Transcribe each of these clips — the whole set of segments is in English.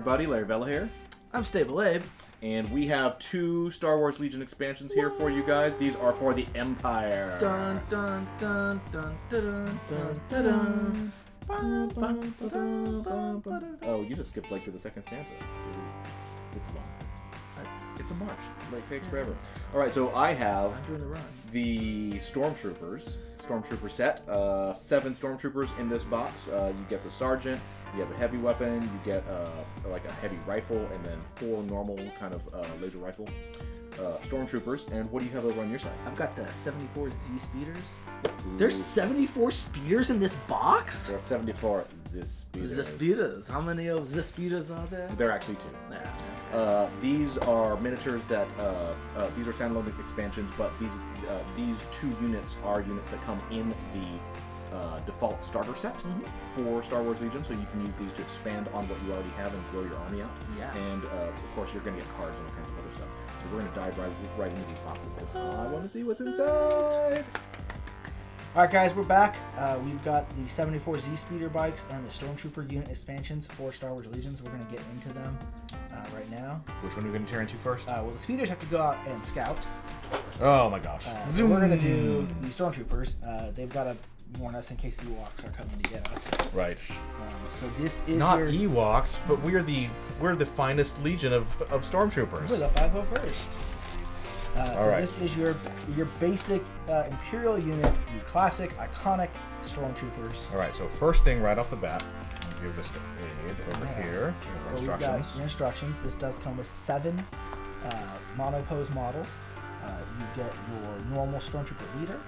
everybody, Larry Vela here. I'm Stable Abe. And we have 2 Star Wars Legion expansions here for you guys. These are for the Empire. Dun dun dun dun dun dun dun dun. Oh, you just skipped like to the second stanza. It's long. It's a march. Like, it takes forever. Alright, so I have I'm doing the run. the Stormtrooper set. 7 Stormtroopers in this box. You get the Sergeant, you have a heavy weapon, you get like a heavy rifle, and then 4 normal kind of laser rifle Stormtroopers. And what do you have over on your side? I've got the 74 Z Speeders. There's 74 Speeders in this box? There are 74 Z-Speeders. Z-Speeders. How many of Z-Speeders are there? There are actually 2. Yeah. These are miniatures that these are standalone expansions, but these 2 units are units that come in the default starter set for Star Wars Legion, so you can use these to expand on what you already have and grow your army out. Yeah. And of course, you're going to get cards and all kinds of other stuff. So we're going to dive right into these boxes because I want to see what's inside. Alright guys, we're back. We've got the 74 Z Speeder bikes and the Stormtrooper unit expansions for Star Wars Legions. We're going to get into them right now. Which one are we going to tear into first? Well, the Speeders have to go out and scout. Oh my gosh. So we're going to do the Stormtroopers. They've got to warn us in case Ewoks are coming to get us. Right. So this is not your... Ewoks, but we're the finest legion of Stormtroopers. We're the 501st. So right. this is your basic Imperial unit, the classic, iconic Stormtroopers. All right, so first thing right off the bat, I'll give this to Abe over here. So we've got your instructions. This does come with 7 monopose models. You get your normal Stormtrooper leader,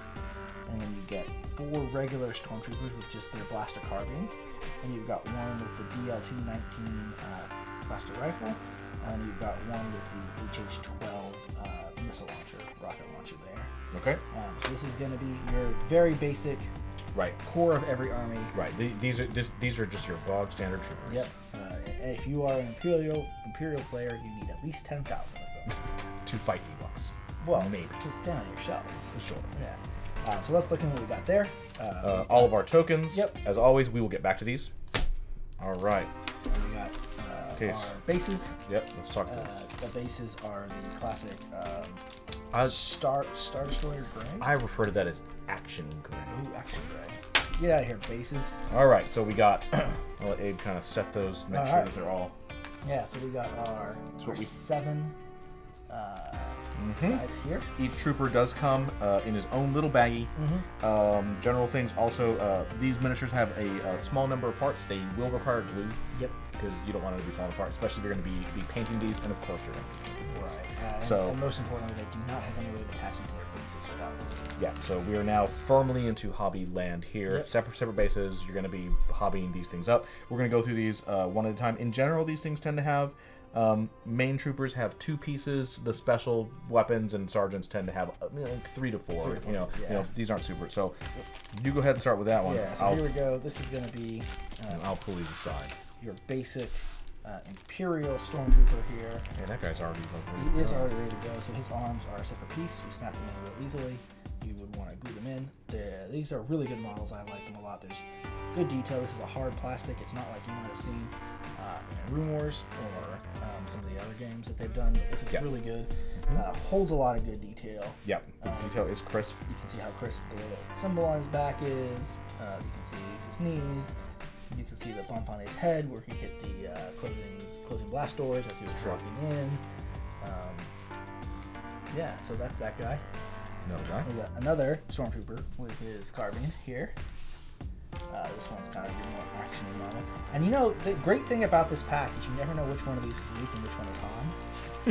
and then you get 4 regular Stormtroopers with just their blaster carbines, and you've got one with the DL-219 blaster rifle, and you've got one with the HH-12 missile launcher, rocket launcher there. Okay. So this is going to be your very basic core of every army. Right. These are just your bog standard troopers. Yep. And if you are an Imperial player, you need at least 10,000 of them. To fight Ewoks. Well, maybe. To stand on your shelves. Sure. Yeah. So let's look at what we got there. All of our tokens. Yep. As always, we will get back to these. All right. And we got our bases. Yep. Let's talk to the bases are the classic Star Destroyer gray. I refer to that as action gray. Ooh, action gray. Get out of here, bases. All right. So we got. I'll let Abe kind of set those. Make sure that they're all. Yeah. So we got our 7. Guys here. Each trooper does come in his own little baggie. General things also, these miniatures have a small number of parts. They will require glue. Yep. Because you don't want them to be falling apart, especially if you're going to be painting these, and of course you're going to be painting these. Right. And most importantly, they do not have any way of attaching to their bases without glue. Yeah, so we are now firmly into hobby land here. Yep. Separate bases. You're going to be hobbying these things up. We're going to go through these one at a time. In general, these things tend to have main troopers have 2 pieces. The special weapons and sergeants tend to have 3 to 4. 3 to 4 you know, these aren't super. So you go ahead and start with that one. Yeah. So here we go. This is going to be. I'll pull these aside. Your basic Imperial Stormtrooper here. Yeah, that guy's already ready. He is already ready to go. So his arms are a separate piece. We snap them in real easily. You would want to glue them in. These are really good models. I like them a lot. There's good detail. This is a hard plastic. It's not like you might have seen in Room Wars or some of the other games that they've done. But this is really good. Holds a lot of good detail. Yep, the detail is crisp. You can see how crisp the little symbol on his back is. You can see his knees. You can see the bump on his head where he hit the closing blast doors as he was walking in. Yeah, so that's that guy. Another guy. We got another Stormtrooper with his carbine here. This one's kind of your more action-y model. And you know, the great thing about this pack is you never know which one of these is Luke and which one is Han.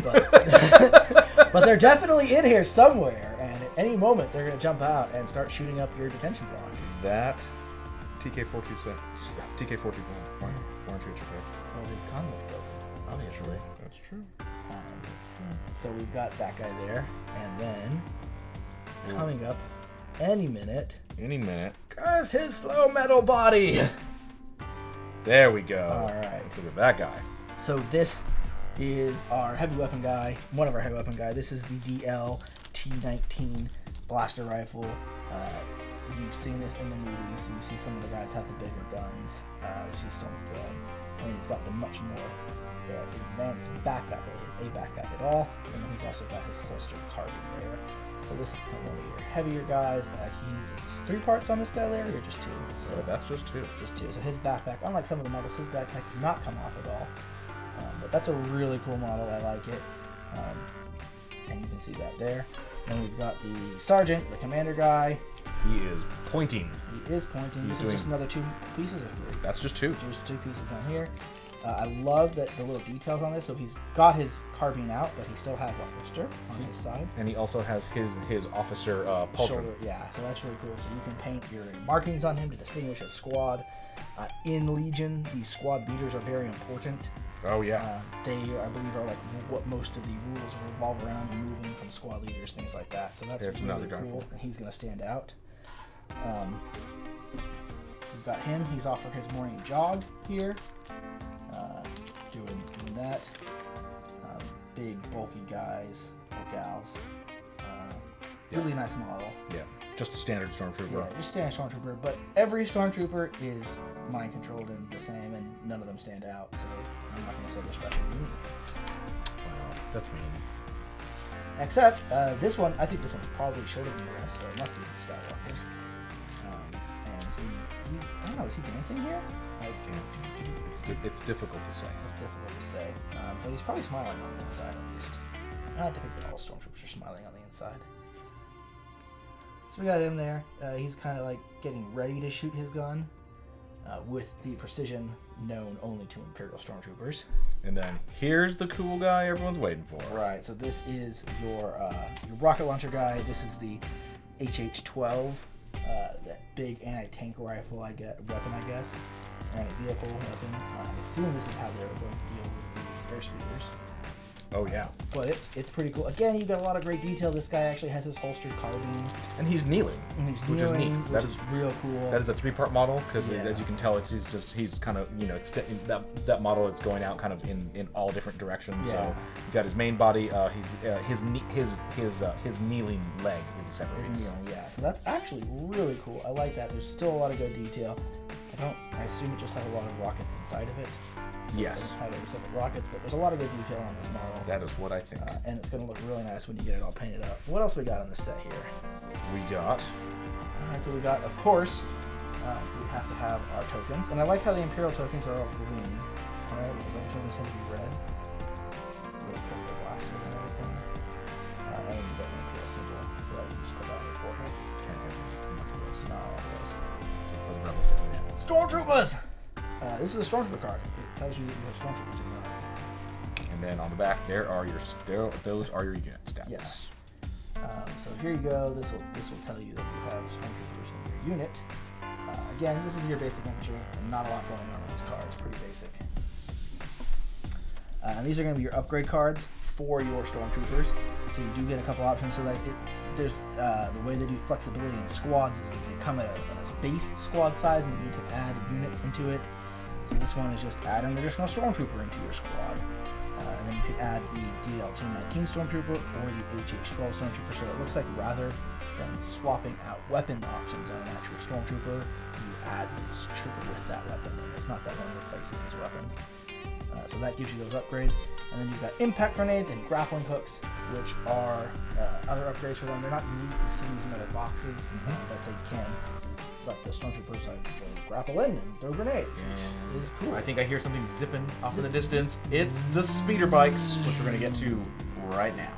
But, but they're definitely in here somewhere, and at any moment they're going to jump out and start shooting up your detention block. That TK-427. TK-421. Warranty at your back. Well, his conduct broken, obviously. That's true. So we've got that guy there, and then coming up any minute. Guys, his slow metal body. There we go. All right. Let's look at that guy. So this is our heavy weapon guy. One of our heavy weapon guy. This is the DL-T19 blaster rifle. You've seen this in the movies. You see some of the guys have the bigger guns. You see Stormtroopers. I mean, it's got the much more advanced backpack, or a backpack at all, and then he's also got his holster carbine there. So this is kind of one of your heavier guys. He's 3 parts on this guy, Larry, or just 2? So that's just 2. Just 2. So his backpack, unlike some of the models, his backpack does not come off at all. But that's a really cool model. I like it. And you can see that there. Then we've got the sergeant, the commander guy. He is pointing. He is pointing. This is just another 2 pieces or 3? That's just 2. Just 2 pieces on here. I love that the little details on this. So he's got his carbine out, but he still has a holster on his side. And he also has his officer pauldron. Yeah, so that's really cool. So you can paint your markings on him to distinguish a squad. In Legion, these squad leaders are very important. Oh yeah. They, I believe, are like what most of the rules revolve around, moving from squad leaders, things like that. So that's really cool. And he's going to stand out. We've got him. He's off for his morning jog here. Doing that. Big, bulky guys or gals. Really nice model. Yeah. Just a standard Stormtrooper. Yeah, just standard Stormtrooper. But every Stormtrooper is mind controlled and the same, and none of them stand out. So I'm not going to say they're special. Wow, that's mean. Except this one, I think this one's probably shorter than the rest, so it must be Skywalker. And he's I don't know, is he dancing here? Like, it's difficult to say. It's difficult to say. But he's probably smiling on the inside at least. I like to think that all Stormtroopers are smiling on the inside. So we got him there. He's kind of like getting ready to shoot his gun with the precision known only to Imperial Stormtroopers. And then here's the cool guy everyone's waiting for. Right, so this is your rocket launcher guy. This is the HH-12, that big anti-tank rifle weapon, I guess. Anti-vehicle weapon. I assume this is how they're going to deal with the air speeders. Oh yeah. But it's pretty cool. Again, you got a lot of great detail. This guy actually has his holstered carbine. And he's kneeling. Which is neat. That is real cool. That is a 3-part model because as you can tell, he's kind of that model is going out kind of in all different directions. Yeah. So you got his main body. His kneeling leg is a separate piece. Yeah. So that's actually really cool. I like that. There's still a lot of good detail. I assume it just has a lot of rockets inside of it. Yes. Highly separate rockets, but there's a lot of good detail on this model. That is what I think. And it's going to look really nice when you get it all painted up. What else we got on this set here? We got... Alright, so we got, of course, we have to have our tokens. And I like how the Imperial tokens are all green. Alright, the tokens tend to be red. It's got the blaster and everything. And then you got the Imperial symbol. So I can just put that on your forehead. For the rebels down there. Stormtroopers! This is a Stormtrooper card. It tells you that you have Stormtroopers in your army. And then on the back, those are your unit stats. Yes. So here you go. This will tell you that you have Stormtroopers in your unit. Again, this is your basic infantry. Not a lot going on this card. It's pretty basic. And these are going to be your upgrade cards for your Stormtroopers. So you do get a couple options. So that there's the way they do flexibility in squads is that they come at a base squad size, and you can add units into it. So this one is just add an additional Stormtrooper into your squad. And then you could add the DL-19 Stormtrooper or the HH-12 Stormtrooper. So it looks like rather than swapping out weapon options on an actual Stormtrooper, you add this trooper with that weapon. And it's not that one replaces his weapon. So that gives you those upgrades. And then you've got impact grenades and grappling hooks, which are other upgrades for them. They're not unique. We've seen these in other boxes, but they can let the Stormtroopers grapple in and throw grenades, which is cool. I think I hear something zipping off in the distance. It's the speeder bikes, which we're going to get to right now.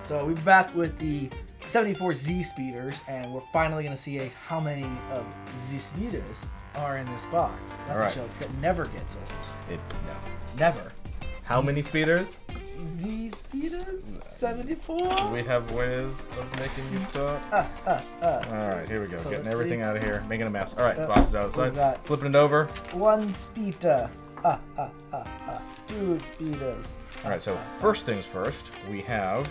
So we're back with the 74Z speeders, and we're finally going to see how many of the speeders are in this box. That's a joke that never gets old. No. Never. How many speeders? Z speeders? 74? We have ways of making you talk. Alright, here we go. So getting everything out of here. Making a mess. Alright, box is out of the side. Flipping it over. 1 speeder. 2 speeders. Alright, so first things first, we have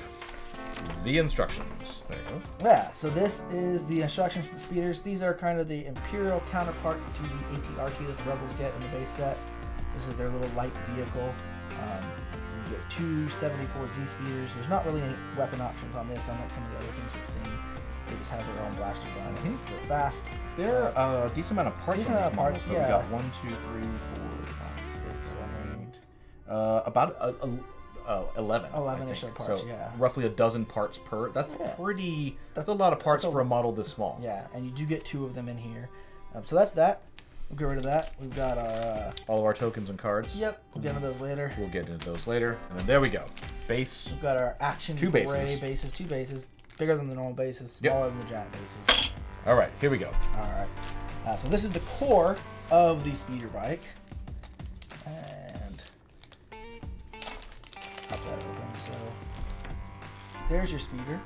the instructions. There you go. Yeah, so this is the instructions for the speeders. These are kind of the Imperial counterpart to the AT-RT that the Rebels get in the base set. This is their little light vehicle. You get 2 74Z speeders. There's not really any weapon options on this, unlike some of the other things we've seen. They just have their own blaster gun. They're fast. There are a decent amount of parts on this model. So we got 1, 2, 3, 4, 5, 6, 7, About 11. 11-ish parts, so yeah. roughly a dozen parts per. That's pretty. That's a lot of parts for a model this small. Yeah, and you do get 2 of them in here. So that's that. We'll get rid of that. We've got our... all of our tokens and cards. Yep, we'll get into those later. We'll get into those later. And then there we go. Base. We've got our action 2 bases. 2 bases. Bigger than the normal bases, smaller than the giant bases. All right, here we go. All right. So this is the core of the speeder bike. And pop that open. So there's your speeder.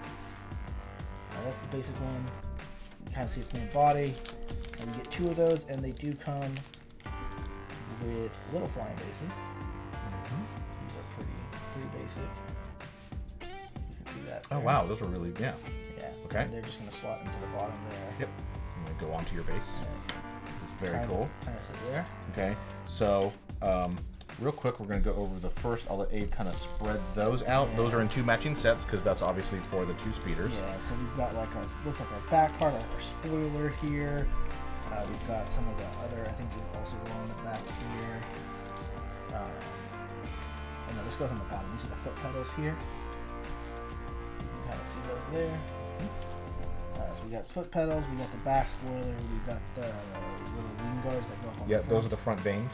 That's the basic one. You kind of see its main body. And you get 2 of those, and they do come with little flying bases. These are pretty basic. You can see that. Oh wow, those are really Yeah. Okay. And they're just gonna slot into the bottom there. Yep. I'm gonna go onto your base. Very cool. Kind of sit there. Okay. So real quick, we're going to go over the first. I'll let Abe kind of spread those out. Yeah. Those are in 2 matching sets because that's obviously for the 2 speeders. Yeah, so we've got like our, looks like our back part, our spoiler here. We've got some of the other, I think these also go on the back here. Oh no, this goes on the bottom. These are the foot pedals here. You can kind of see those there. So we got foot pedals, we got the back spoiler, we've got the little wing guards that go up on the front. Those are the front vanes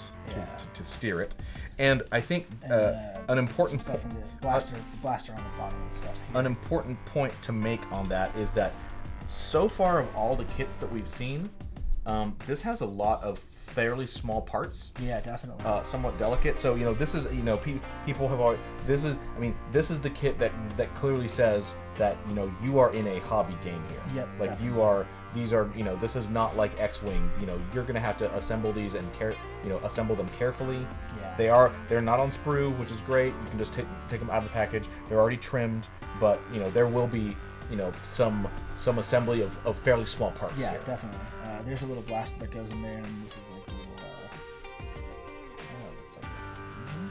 to steer it. And I think an important stuff from the blaster on the bottom and stuff. Here. An important point to make on that is that so far of all the kits that we've seen, this has a lot of fairly small parts. Yeah, definitely. Somewhat delicate. So this is people have always, this is the kit that clearly says that you are in a hobby game here. Yep. Like definitely. These are this is not like X-wing. You're gonna have to assemble these and assemble them carefully. Yeah. They're not on sprue, which is great. You can just take them out of the package. They're already trimmed, but there will be some assembly of fairly small parts. Yeah, here. Definitely. There's a little blaster that goes in there, and this is like a little it's like a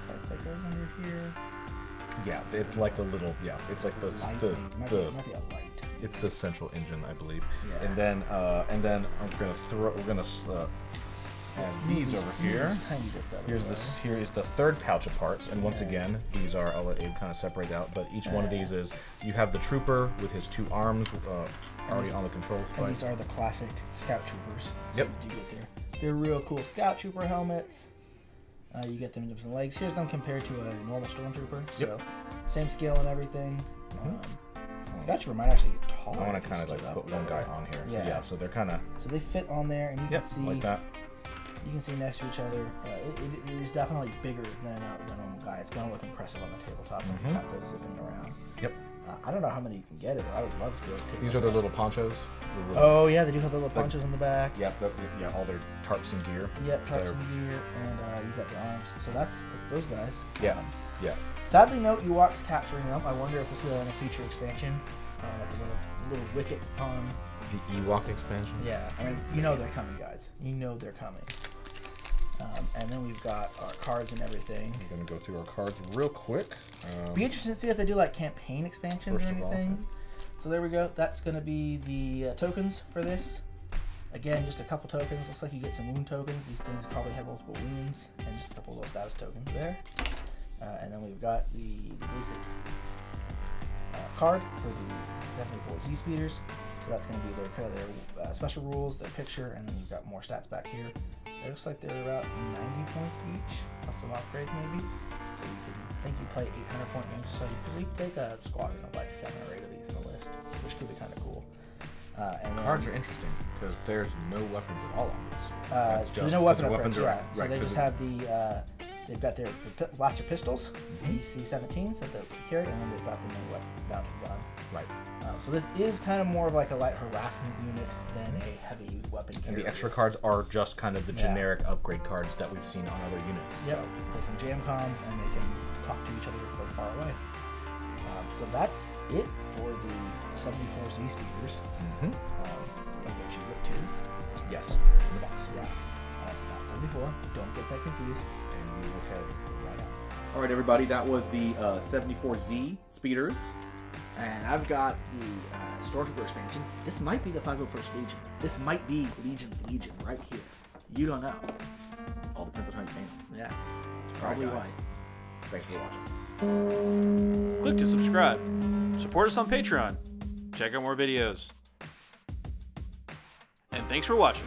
part that goes under here. Yeah, it's like the little it's like the might be a light. It's the central engine, I believe. Yeah. And then we're gonna add these over here. Tiny bits of Here is the 3rd pouch of parts, and once again, these are, I'll let Abe kind of separate out, but each one of these is, you have the trooper with his 2 arms already on the controls. And these are the classic Scout Troopers. So yep. You get they're real cool Scout Trooper helmets. You get them in different legs. Here's them compared to a normal Stormtrooper. So same scale and everything. Scout Trooper might actually get taller. I want to kind of like put one guy on here. Yeah. So they're kind of. So they fit on there, and you can see like that. You can see next to each other. It is definitely bigger than a normal guy. It's going to look impressive on the tabletop when you have those zipping around. Yep. I don't know how many you can get it, but I would love to be able to take. These are their little ponchos. Oh yeah, they do have the little ponchos on the back. Yep. All their tarps and gear. Yep, tarps and gear, and you've got the arms. So that's those guys. Yeah. Yeah. Sadly, no Ewoks capturing them. I wonder if we'll see that in a future expansion, like a little wicket on. The Ewok expansion. Yeah, I mean they're coming, guys. They're coming. And then we've got our cards and everything. I'm going to go through our cards real quick. Be interested to see if they do like campaign expansions or anything. So there we go. That's going to be the tokens for this. Again, just a couple tokens. Looks like you get some wound tokens. These things probably have multiple wounds. And just a couple little status tokens there. And then we've got the basic card for the 74Z speeders. So that's going to be their special rules, their picture, and then you've got more stats back here. It looks like they're about 90 points each, plus some upgrades maybe. So you can think you play 800 point games. So you could take a squadron of like 7 or 8 of these in a list, which could be kind of cool. And cards are interesting because there's no weapons at all on these. So there's no weapon upgrades. Yeah. So they just have they've got their blaster pistols, the C-17s that they carry, and then they've got the main mounted gun. Right. So this is kind of more of like a light harassment unit than a heavy weapon carrier. And the extra cards are just kind of the generic upgrade cards that we've seen on other units. Yep. So they can jam comms and they can talk to each other from far away. So that's it for the 74Z speeders. Of which you get 2. Yes. In the box. Yeah. Not 74. Don't get that confused. And we will head right out. All right, everybody. That was the 74Z speeders. And I've got the Stormtrooper expansion. This might be the 501st Legion. This might be Legion's Legion right here. You don't know. All depends on how you paint them. Yeah. Probably guys. why. Thanks for watching. Click to subscribe. Support us on Patreon. Check out more videos. And thanks for watching.